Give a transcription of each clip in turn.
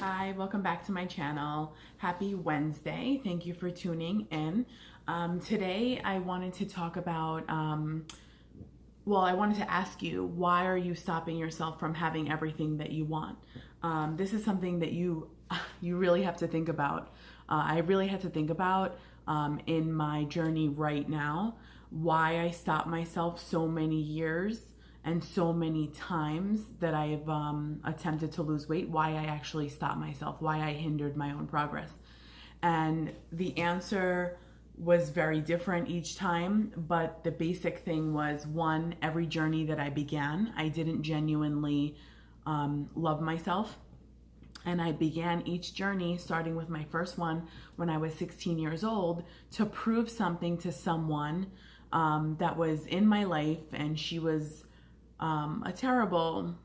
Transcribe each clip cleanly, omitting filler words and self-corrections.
Hi, welcome back to my channel. Happy Wednesday. Thank you for tuning in. Today I wanted to talk about, I wanted to ask you, why are you stopping yourself from having everything that you want? This is something that you really have to think about. I really had to think about in my journey right now, why I stopped myself so many years and so many times that I've attempted to lose weight, why I actually stopped myself, why I hindered my own progress. And the answer was very different each time, but the basic thing was, one, every journey that I began, I didn't genuinely love myself. And I began each journey, starting with my first one when I was 16 years old, to prove something to someone that was in my life. And she was a terrible,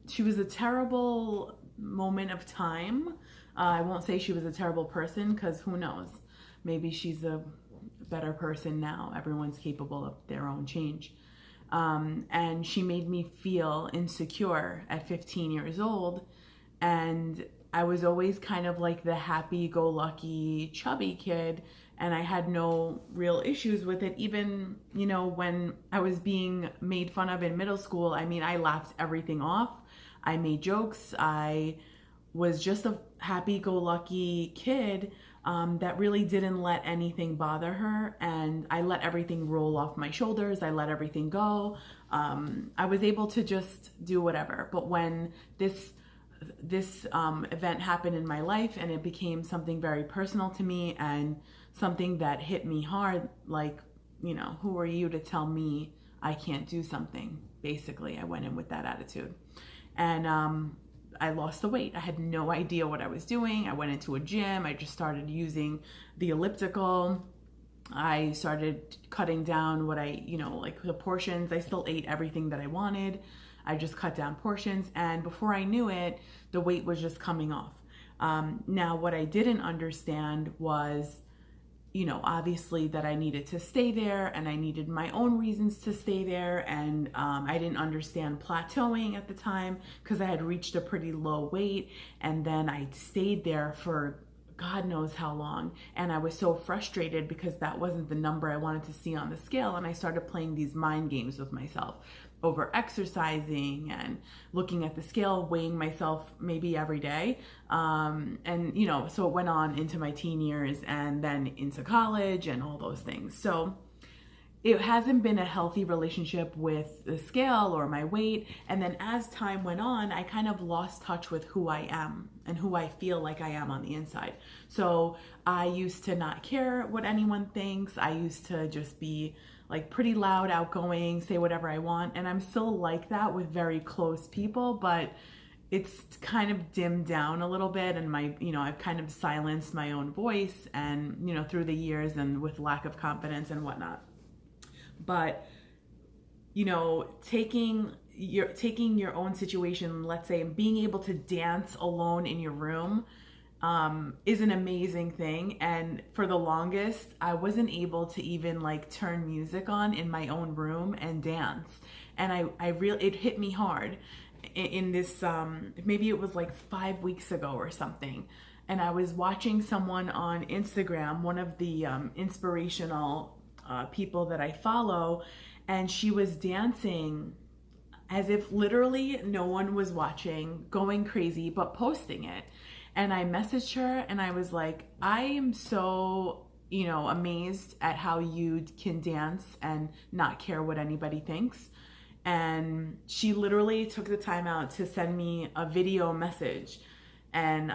she was a terrible moment of time. I won't say she was a terrible person, because who knows? Maybe she's a better person now. Everyone's capable of their own change. And she made me feel insecure at 15 years old. And I was always kind of like the happy-go-lucky, chubby kid, and I had no real issues with it. Even, when I was being made fun of in middle school, I laughed everything off. I made jokes. I was just a happy-go-lucky kid that really didn't let anything bother her, and I let everything roll off my shoulders. I let everything go. I was able to just do whatever. But when this event happened in my life, and it became something very personal to me and something that hit me hard, like, who are you to tell me I can't do something? Basically, I went in with that attitude. And I lost the weight. I had no idea what I was doing. I went into a gym. I just started using the elliptical. I started cutting down what like the portions. I still ate everything that I wanted. I just cut down portions, and before I knew it, the weight was just coming off. Now, what I didn't understand was, obviously that I needed to stay there, and I needed my own reasons to stay there, and I didn't understand plateauing at the time, because I had reached a pretty low weight, and then I stayed there for God knows how long, and I was so frustrated because that wasn't the number I wanted to see on the scale, and I started playing these mind games with myself, over exercising and looking at the scale, weighing myself maybe every day. So it went on into my teen years and then into college and all those things. So it hasn't been a healthy relationship with the scale or my weight. And then as time went on, I kind of lost touch with who I am and who I feel like I am on the inside. So I used to not care what anyone thinks. I used to just be like pretty loud, outgoing, say whatever I want. And I'm still like that with very close people, but it's kind of dimmed down a little bit. And I've kind of silenced my own voice and, through the years and with lack of confidence and whatnot. But, taking your own situation, let's say, and being able to dance alone in your room, is an amazing thing. And for the longest, I wasn't able to even like turn music on in my own room and dance. And it hit me hard in this, maybe it was like 5 weeks ago or something. And I was watching someone on Instagram, one of the inspirational people that I follow, and she was dancing as if literally no one was watching, going crazy, but posting it. And I messaged her and I was like, I am so, amazed at how you can dance and not care what anybody thinks. And she literally took the time out to send me a video message. And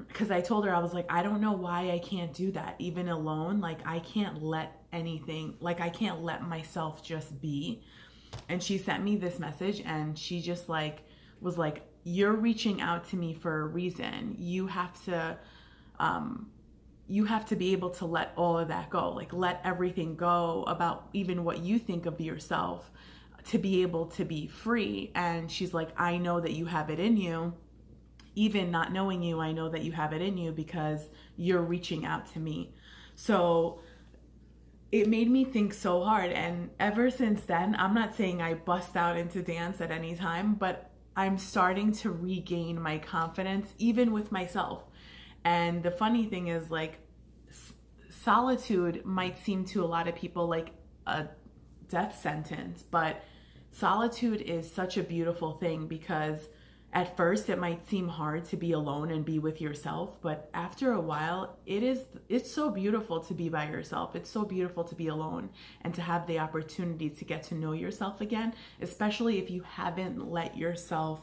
because I told her, I was like, I don't know why I can't do that, even alone. Like, I can't let anything, like, I can't let myself just be. And she sent me this message, and she just like was like, you're reaching out to me for a reason. You have to be able to let all of that go. Like, let everything go about even what you think of yourself, to be able to be free. And she's like, I know that you have it in you. Even not knowing you, I know that you have it in you because you're reaching out to me. So it made me think so hard. And ever since then, I'm not saying I bust out into dance at any time, but I'm starting to regain my confidence, even with myself. And the funny thing is, like, solitude might seem to a lot of people like a death sentence, but solitude is such a beautiful thing, because at first it might seem hard to be alone and be with yourself, but after a while it's so beautiful to be by yourself. It's so beautiful to be alone and to have the opportunity to get to know yourself again, especially if you haven't let yourself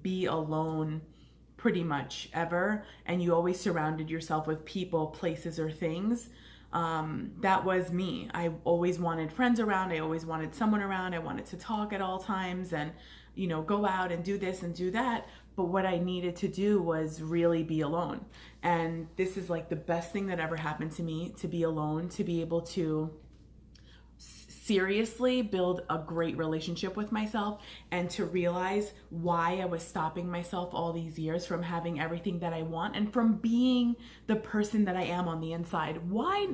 be alone pretty much ever, and you always surrounded yourself with people, places, or things. That was me. I always wanted friends around. I always wanted someone around. I wanted to talk at all times and, go out and do this and do that. But what I needed to do was really be alone. And this is like the best thing that ever happened to me, to be alone, to be able to seriously build a great relationship with myself, and to realize why I was stopping myself all these years from having everything that I want and from being the person that I am on the inside. Why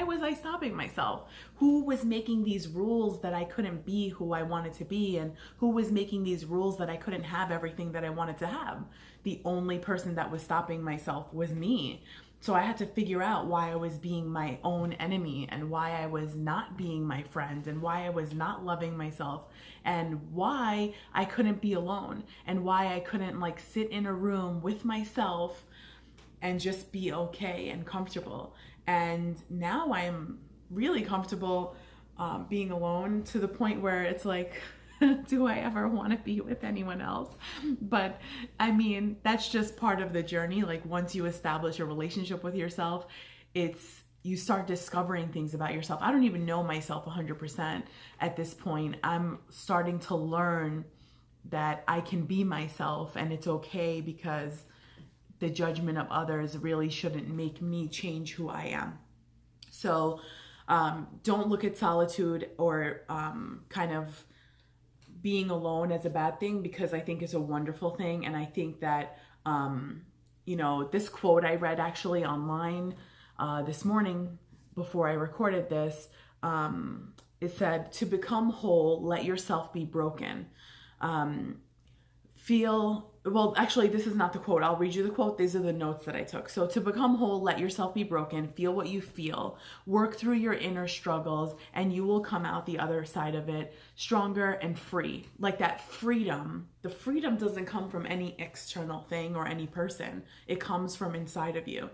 was I stopping myself? Who was making these rules that I couldn't be who I wanted to be, and who was making these rules that I couldn't have everything that I wanted to have? The only person that was stopping myself was me. So I had to figure out why I was being my own enemy, and why I was not being my friend, and why I was not loving myself, and why I couldn't be alone, and why I couldn't like sit in a room with myself and just be okay and comfortable. And now I'm really comfortable being alone, to the point where it's like, do I ever want to be with anyone else? But I mean, that's just part of the journey. Like, once you establish a relationship with yourself, you start discovering things about yourself. I don't even know myself 100% at this point. I'm starting to learn that I can be myself, and it's okay, because the judgment of others really shouldn't make me change who I am. So don't look at solitude or kind of being alone as a bad thing, because I think it's a wonderful thing. And I think that, this quote I read actually online this morning before I recorded this, it said, "To become whole, let yourself be broken." Actually, this is not the quote. I'll read you the quote. These are the notes that I took. So, to become whole, let yourself be broken. Feel what you feel. Work through your inner struggles, and you will come out the other side of it stronger and free. Like that freedom. The freedom doesn't come from any external thing or any person. It comes from inside of you.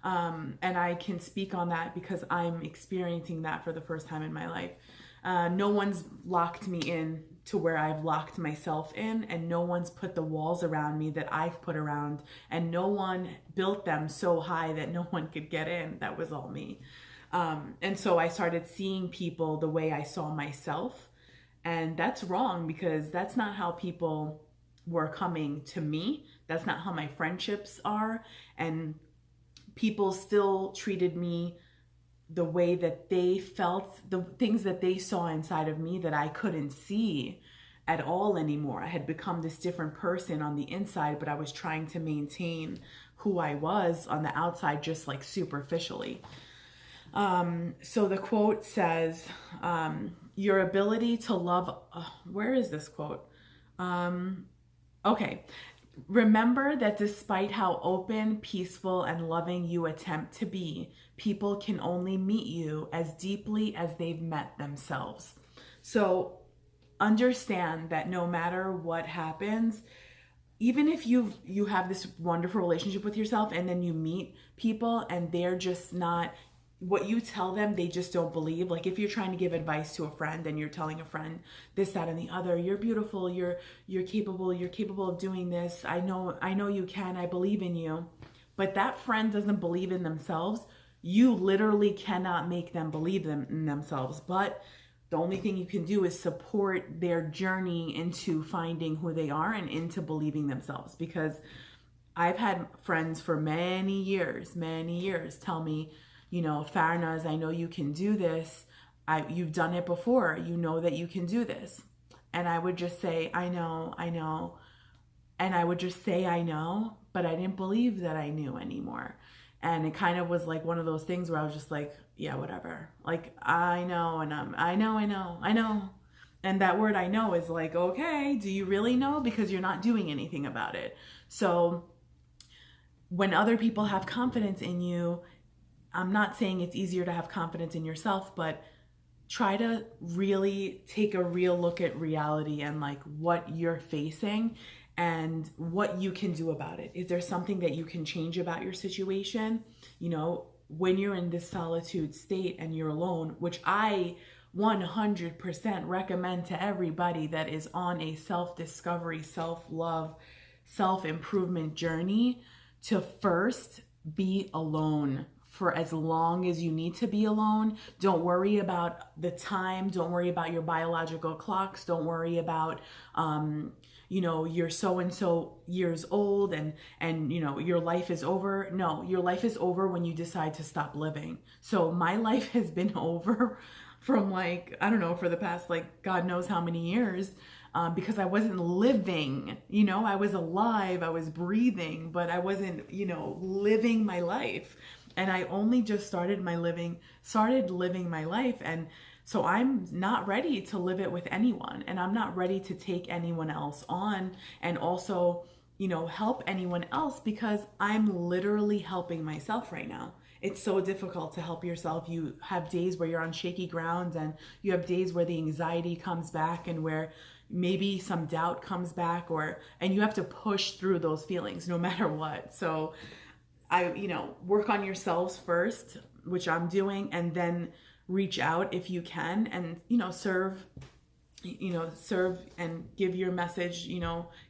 And I can speak on that because I'm experiencing that for the first time in my life. No one's locked me in to where I've locked myself in, and no one's put the walls around me that I've put around, and no one built them so high that no one could get in. That was all me. And so I started seeing people the way I saw myself, and that's wrong, because that's not how people were coming to me. That's not how my friendships are, and people still treated me the way that they felt, the things that they saw inside of me that I couldn't see at all anymore. I had become this different person on the inside, but I was trying to maintain who I was on the outside, just like superficially. So the quote says, your ability to love, where is this quote? Okay. Remember that despite how open, peaceful, and loving you attempt to be, people can only meet you as deeply as they've met themselves. So understand that no matter what happens, even if you have this wonderful relationship with yourself, and then you meet people and they're just not what you tell them, they just don't believe. Like, if you're trying to give advice to a friend and you're telling a friend this, that, and the other, you're beautiful, you're capable of doing this. I know you can, I believe in you. But that friend doesn't believe in themselves. You literally cannot make them believe in themselves. But the only thing you can do is support their journey into finding who they are and into believing themselves. Because I've had friends for many years tell me, Farnaz, I know you can do this. You've done it before. You know that you can do this. And I would just say, I know. And I would just say, I know, but I didn't believe that I knew anymore. And it kind of was like one of those things where I was just like, yeah, whatever. Like, I know, and I know. And that word I know is like, okay, do you really know? Because you're not doing anything about it. So when other people have confidence in you, I'm not saying it's easier to have confidence in yourself, but try to really take a real look at reality and like what you're facing and what you can do about it. Is there something that you can change about your situation? You know, when you're in this solitude state and you're alone, which I 100% recommend to everybody that is on a self-discovery, self-love, self-improvement journey, to first be alone for as long as you need to be alone. Don't worry about the time. Don't worry about your biological clocks. Don't worry about, you're so and so years old and your life is over. No, your life is over when you decide to stop living. So my life has been over from like, I don't know, for the past like God knows how many years. Because I wasn't living, I was alive, I was breathing, but I wasn't, living my life. And I only just started living my life. And so I'm not ready to live it with anyone. And I'm not ready to take anyone else on and also, help anyone else, because I'm literally helping myself right now. It's so difficult to help yourself. You have days where you're on shaky ground, and you have days where the anxiety comes back and where maybe some doubt comes back, and you have to push through those feelings no matter what. So work on yourselves first, which I'm doing, and then reach out if you can, and, serve and give your message,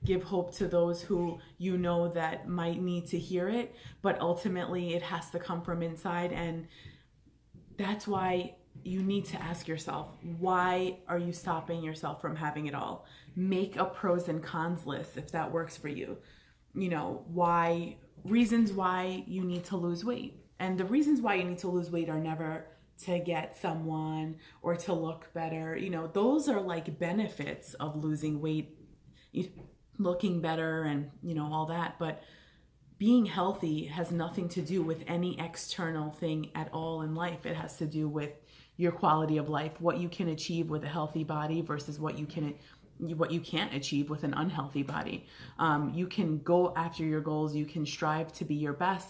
give hope to those who that might need to hear it. But ultimately it has to come from inside. And that's why you need to ask yourself, why are you stopping yourself from having it all? Make a pros and cons list if that works for you. Reasons why you need to lose weight. And the reasons why you need to lose weight are never to get someone or to look better. Those are like benefits of losing weight, looking better and, all that. But being healthy has nothing to do with any external thing at all in life. It has to do with your quality of life, what you can achieve with a healthy body versus what you can't achieve with an unhealthy body. You can go after your goals. You can strive to be your best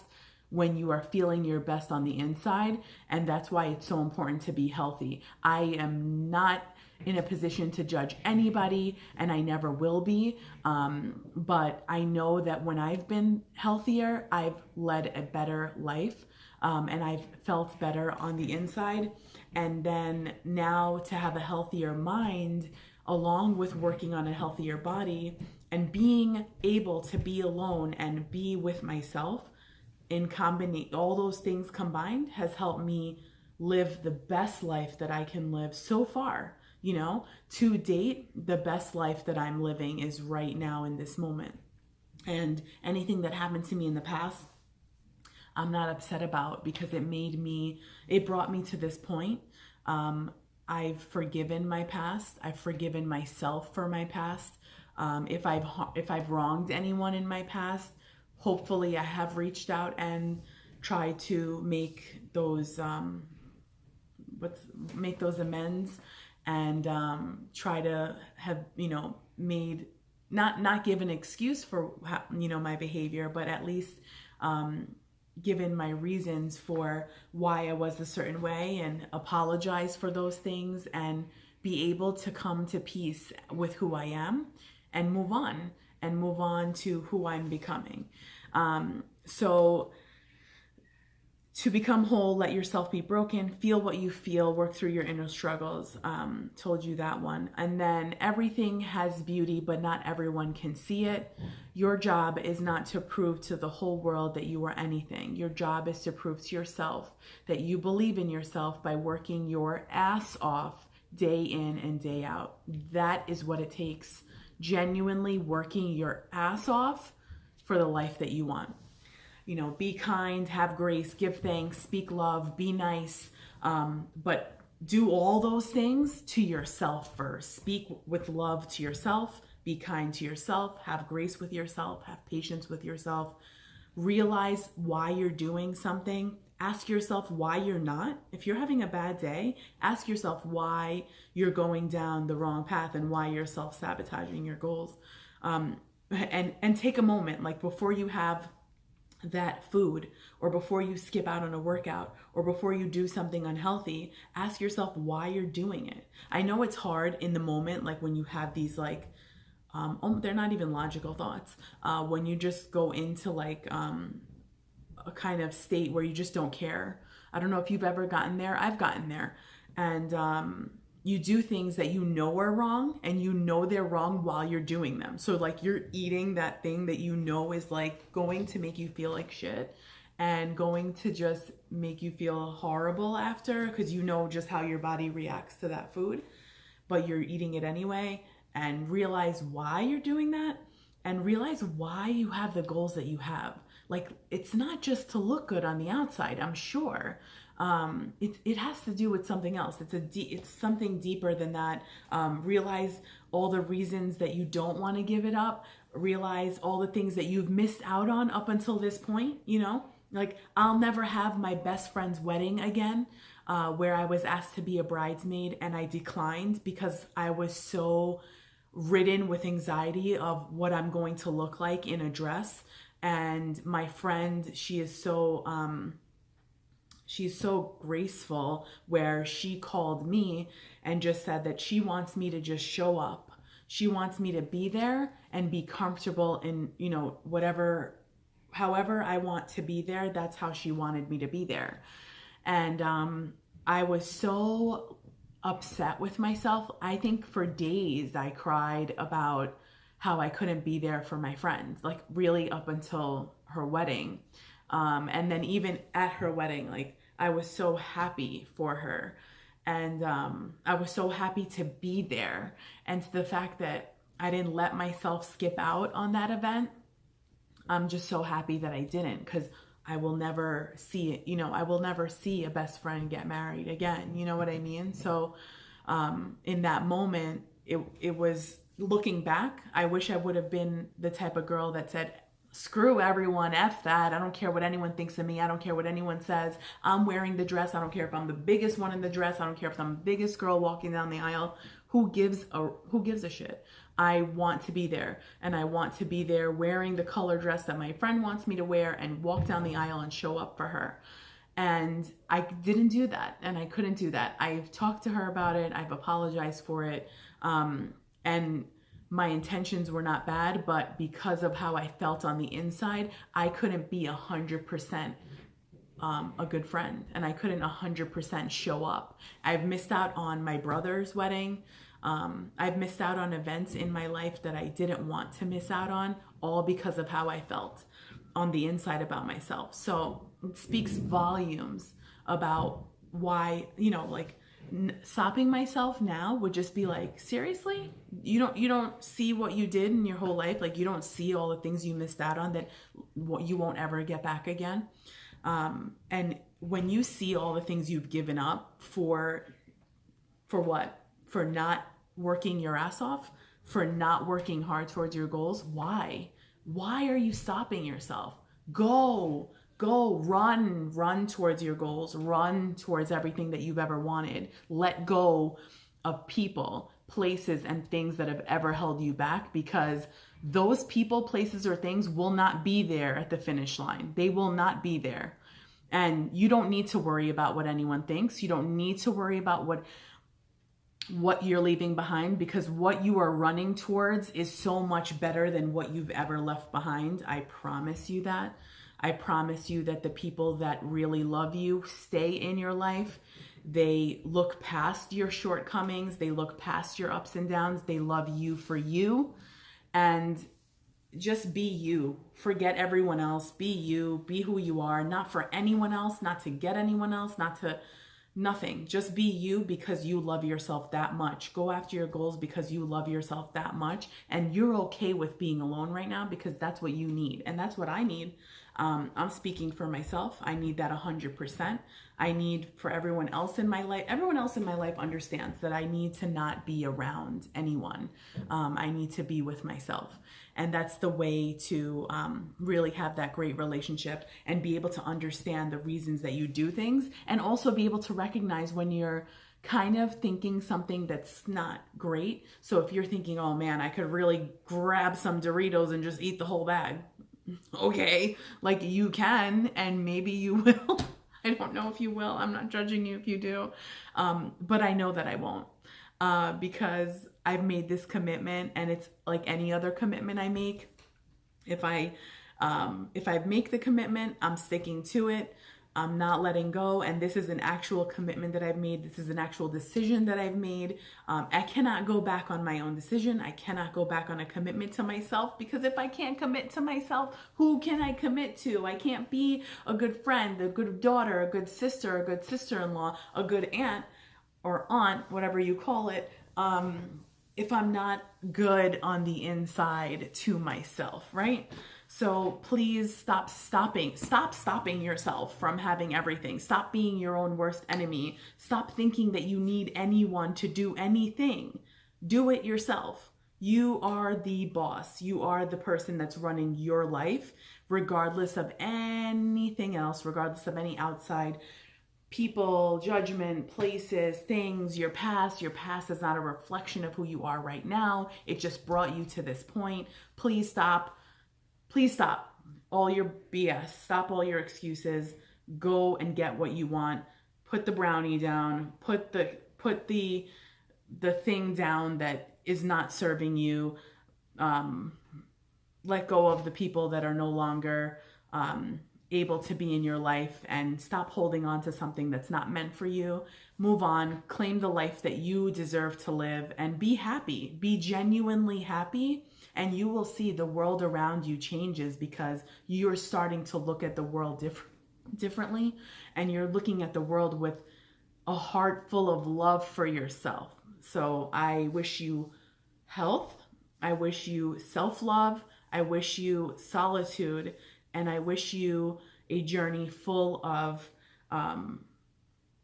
when you are feeling your best on the inside. And that's why it's so important to be healthy. I am not in a position to judge anybody, and I never will be. But I know that when I've been healthier, I've led a better life, and I've felt better on the inside. And then now to have a healthier mind, along with working on a healthier body and being able to be alone and be with myself in combination, all those things combined has helped me live the best life that I can live so far. To date, the best life that I'm living is right now in this moment. And anything that happened to me in the past, I'm not upset about, because it brought me to this point. I've forgiven my past. I've forgiven myself for my past. If I've wronged anyone in my past, hopefully I have reached out and tried to make those amends, and try to have made not give an excuse for my behavior, but at least given my reasons for why I was a certain way, and apologize for those things, and be able to come to peace with who I am and move on to who I'm becoming. So to become whole, let yourself be broken, feel what you feel, work through your inner struggles. Told you that one. And then everything has beauty, but not everyone can see it. Your job is not to prove to the whole world that you are anything. Your job is to prove to yourself that you believe in yourself by working your ass off day in and day out. That is what it takes. Genuinely working your ass off for the life that you want. Be kind, have grace, give thanks, speak love, be nice, but do all those things to yourself first. Speak with love to yourself, be kind to yourself, have grace with yourself, have patience with yourself, realize why you're doing something, ask yourself why you're not. If you're having a bad day, ask yourself why you're going down the wrong path and why you're self-sabotaging your goals. And take a moment, like before you have that food, or before you skip out on a workout, or before you do something unhealthy, ask yourself why you're doing it. I know it's hard in the moment, like when you have these like, they're not even logical thoughts. When you just go into like a kind of state where you just don't care. I don't know if you've ever gotten there. I've gotten there. And you do things that you know are wrong, and you know they're wrong while you're doing them. So like you're eating that thing that you know is like going to make you feel like shit and going to just make you feel horrible after, because you know just how your body reacts to that food, but you're eating it anyway. And realize why you're doing that, and realize why you have the goals that you have. Like, it's not just to look good on the outside, I'm sure. It has to do with something else. It's something deeper than that. Realize all the reasons that you don't want to give it up. Realize all the things that you've missed out on up until this point, you know? Like, I'll never have my best friend's wedding again, where I was asked to be a bridesmaid and I declined because I was so ridden with anxiety of what I'm going to look like in a dress. And my friend, she's so graceful, where she called me and just said that she wants me to just show up. She wants me to be there and be comfortable in, you know, however I want to be there. That's how she wanted me to be there. And I was so upset with myself. I think for days I cried about how I couldn't be there for my friend, like really up until her wedding. And then even at her wedding, like I was so happy for her. And I was so happy to be there. And the fact that I didn't let myself skip out on that event, I'm just so happy that I didn't, because I will never see it. You know, I will never see a best friend get married again. You know what I mean? So in that moment, it was, looking back, I wish I would have been the type of girl that said, screw everyone, F that. I don't care what anyone thinks of me. I don't care what anyone says. I'm wearing the dress. I don't care if I'm the biggest one in the dress. I don't care if I'm the biggest girl walking down the aisle. Who gives a shit? I want to be there, and I want to be there wearing the color dress that my friend wants me to wear and walk down the aisle and show up for her. And I didn't do that, and I couldn't do that. I've talked to her about it. I've apologized for it. And my intentions were not bad, but because of how I felt on the inside, I couldn't be 100% a good friend, and I couldn't 100% show up. I've missed out on my brother's wedding. I've missed out on events in my life that I didn't want to miss out on, all because of how I felt on the inside about myself. So it speaks volumes about why, you know, like, stopping myself now would just be like, seriously, you don't see what you did in your whole life. Like, you don't see all the things you missed out on that you won't ever get back again. And when you see all the things you've given up for what? For not working your ass off, for not working hard towards your goals. Why are you stopping yourself? Go, run towards your goals, run towards everything that you've ever wanted. Let go of people, places, and things that have ever held you back, because those people, places, or things will not be there at the finish line. They will not be there. And you don't need to worry about what anyone thinks. You don't need to worry about what you're leaving behind, because what you are running towards is so much better than what you've ever left behind. I promise you that. I promise you that the people that really love you stay in your life. They look past your shortcomings. They look past your ups and downs. They love you for you. And just be you. Forget everyone else. Be you. Be who you are. Not for anyone else. Not to get anyone else. Nothing. Just be you, because you love yourself that much. Go after your goals because you love yourself that much. And you're okay with being alone right now, because that's what you need. And that's what I need. I'm speaking for myself. I need that 100%. I need for everyone else in my life. Everyone else in my life understands that I need to not be around anyone. I need to be with myself. And that's the way to really have that great relationship and be able to understand the reasons that you do things, and also be able to recognize when you're kind of thinking something that's not great. So if you're thinking, oh man, I could really grab some Doritos and just eat the whole bag. Okay, like you can, and maybe you will. I don't know if you will. I'm not judging you if you do. But I know that I won't. Because I've made this commitment, and it's like any other commitment I make. If I make the commitment, I'm sticking to it. I'm not letting go. And this is an actual commitment that I've made. This is an actual decision that I've made. I cannot go back on my own decision. I cannot go back on a commitment to myself, because if I can't commit to myself, who can I commit to? I can't be a good friend, a good daughter, a good sister, a good sister-in-law, a good aunt or aunt, whatever you call it, if I'm not good on the inside to myself, right? So please stop stopping yourself from having everything. Stop being your own worst enemy. Stop thinking that you need anyone to do anything. Do it yourself. You are the boss. You are the person that's running your life, regardless of anything else, regardless of any outside people, judgment, places, things, your past. Your past is not a reflection of who you are right now. It just brought you to this point. Please stop. Please stop all your BS. Stop all your excuses. Go and get what you want. Put the brownie down. Put the thing down that is not serving you. Let go of the people that are no longer able to be in your life, and stop holding on to something that's not meant for you. Move on. Claim the life that you deserve to live, and be happy. Be genuinely happy. And you will see the world around you changes, because you're starting to look at the world differently, and you're looking at the world with a heart full of love for yourself. So I wish you health. I wish you self-love. I wish you solitude. And I wish you a journey full of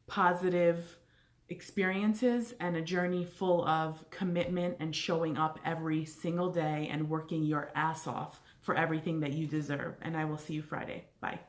positive experiences, and a journey full of commitment and showing up every single day and working your ass off for everything that you deserve. And I will see you Friday. Bye.